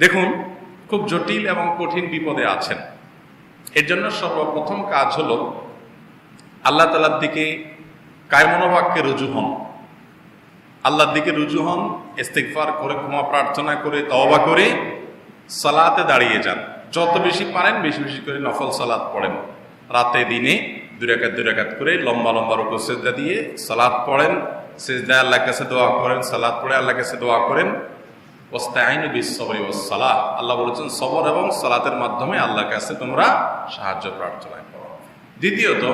দেখুন, খুব জটিল এবং কঠিন বিপদে আছেন। এর জন্য সর্বপ্রথম কাজ হলো আল্লাহ তাআলার দিকে কায়মনোবাক্যে রুজু হন, আল্লাহর দিকে রুজু হন, ইস্তিগফার করে, ক্ষমা প্রার্থনা করে, তওবা করে সালাতে দাঁড়িয়ে যান। যত বেশি পারেন বেশি বেশি করে নফল সালাত পড়েন, রাতে দিনে দুই রাকাত করে লম্বা লম্বা রুকু সিজদা দিয়ে সালাত পড়েন, সিজদায় আল্লাহর কাছে দোয়া করেন, সালাত পড়ে আল্লাহর কাছে দোয়া করেন। ওয়াস্তাইনু বিস-সাবরি ওয়াস-সালাহ, আল্লাহ বলেছেন সবর এবং সালাতের মাধ্যমে আল্লাহর কাছে তোমরা সাহায্য প্রার্থনা করো। দ্বিতীয়ত,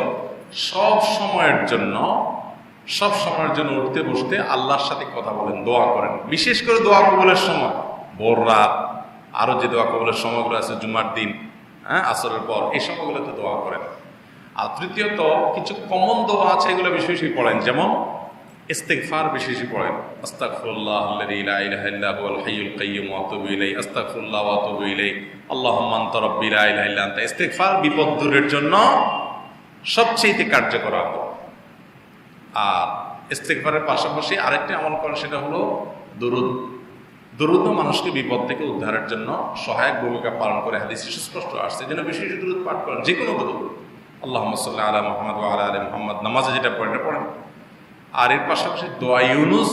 সব সময়ের জন্য উঠতে বসতে আল্লাহর সাথে কথা বলেন, দোয়া করেন। বিশেষ করে দোয়া কবুলের সময়, ভোর রাত, আরো যে দোয়া কবুলের সময়গুলো আছে, জুমার দিন, আসরের পর, এই সময়গুলোতে দোয়া করেন। আর তৃতীয়ত, কিছু কমন দোয়া আছে, এগুলো বেশি বেশি পড়েন। যেমন ইস্তিগফার বেশি বেশি পড়েন, আস্তাগফিরুল্লাহাল্লাযী লা ইলাহা ইল্লা হুয়াল হাইয়ুল কাইয়্যুম ওয়া আতুবু ইলাইহি, আস্তাগফিরুল্লাহ ওয়া আতুবু ইলাইহি, আল্লাহুম্মা আনতা রাব্বী লা ইলাহা ইল্লা আনতা। ইস্তিগফার বিপদ দূরের জন্য সবচেয়ে কার্যকর আমল। আর ইস্তিগফারের পাশাপাশি আরেকটি আমল করেন, সেটা হলো দুরূদ। দুরূদও মানুষকে বিপদ থেকে উদ্ধারের জন্য সহায়ক ভূমিকা পালন করে, হাদিসে সুস্পষ্ট আসছে। যেন বেশি বেশি দুরূদ পাঠ করেন, যে কোনো দুরূদ, আল্লাহুম্মা সাল্লি আলা মুহাম্মাদ ওয়া আলা আলি মুহাম্মাদ, নামাজে যেটা পড়েন পড়েন। আর এর পাশাপাশি দোয়া ইউনুস,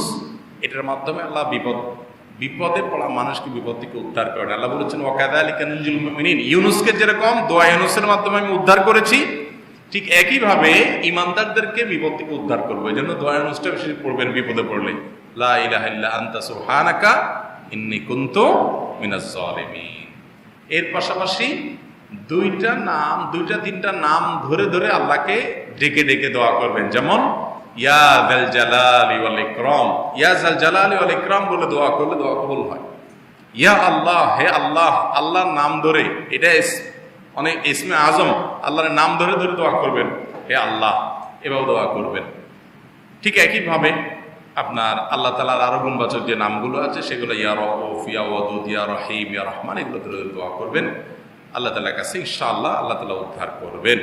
এটার মাধ্যমে আল্লাহ বিপদে পড়া মানুষকে বিপদ থেকে উদ্ধার করেন। আল্লাহ বলেছেন ওয়া কাযালিকা নুনজিল মুমিনিন, ইউনুসকে যেরকম দোয়া ইউনুসের মাধ্যমে আমি উদ্ধার করেছি, ঠিক একইভাবে ইমানদারদেরকে বিপদ থেকে উদ্ধার করবো। এই জন্য দোয়া ইউনুসটা বেশি পড়বেন বিপদে পড়লে। লা ইলাহা ইল্লা আনতা সুবহানাকা ইন্নী কুনতু মিনাজ জালিমিন। এর পাশাপাশি তিনটা নাম ধরে ধরে আল্লাহকে ডেকে ডেকে দোয়া করবেন। যেমন ইয়া যাল জালালি ওয়াল ইকরাম, ইয়া যাল জালালি ওয়াল ইকরাম বলে দোয়া করলে দোয়া কবুল হয়। ইয়া আল্লাহ, হে আল্লাহ, আল্লাহর নাম ধরে, এটা অনেক ইসমে আজম, আল্লাহর নাম ধরে ধরে দোয়া করবেন, হে আল্লাহ, এভাবে দোয়া করবেন। ঠিক একইভাবে আপনার আল্লাহ তাআলার আরো গুণবাচক যে নামগুলো আছে, সেগুলো ইয়া রউফ, ইয়া ওয়াদুদ, ইয়া রহিম, ইয়া রহমান, এগুলো ধরে ধরে দোয়া করবেন। আল্লাহ তাআলার কাছে ইনশাআল্লাহ আল্লাহ তাআলা উদ্ধার করবেন।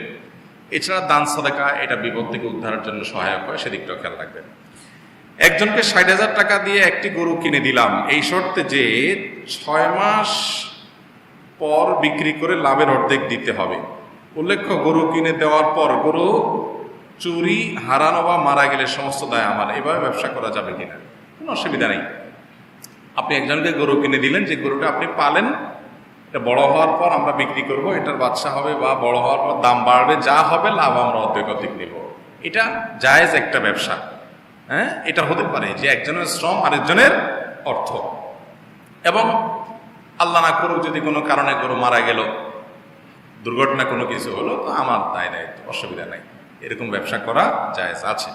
এছাড়া দান সাদাকা, এটা বিপদ থেকে উদ্ধারের জন্য সহায়ক হয়, সেদিকটাও খেয়াল রাখবেন। একজনকে ৬০,০০০ টাকা দিয়ে একটি গরু কিনে দিলাম, এই শর্তে যে ৬ মাস পর বিক্রি করে লাভের অর্ধেক দিতে হবে। উল্লেখ্য, গরু কিনে দেওয়ার পর গরু চুরি, হারানো বা মারা গেলে সমস্ত দায় আমার। এভাবে ব্যবসা করা যাবে কিনা? কোনো অসুবিধা নেই। আপনি একজনকে গরু কিনে দিলেন, যে গরুটা আপনি পালেন, এটা বড় হওয়ার পর আমরা বিক্রি করব, এটার বাচ্চা হবে বা বড় হওয়ার পর দাম বাড়বে, যা হবে লাভ আমরা অর্ধেক নেব। এটা জায়েজ একটা ব্যবসা। এটা হতে পারে যে একজনের শ্রম আরেকজনের অর্থ। এবং আল্লাহ না করুক, যদি কোনো কারণে গরু মারা গেল, দুর্ঘটনা কোনো কিছু হলো, তো আমার দায় দায়িত্ব, অসুবিধা নাই। এরকম ব্যবসা করা জায়েজ আছে।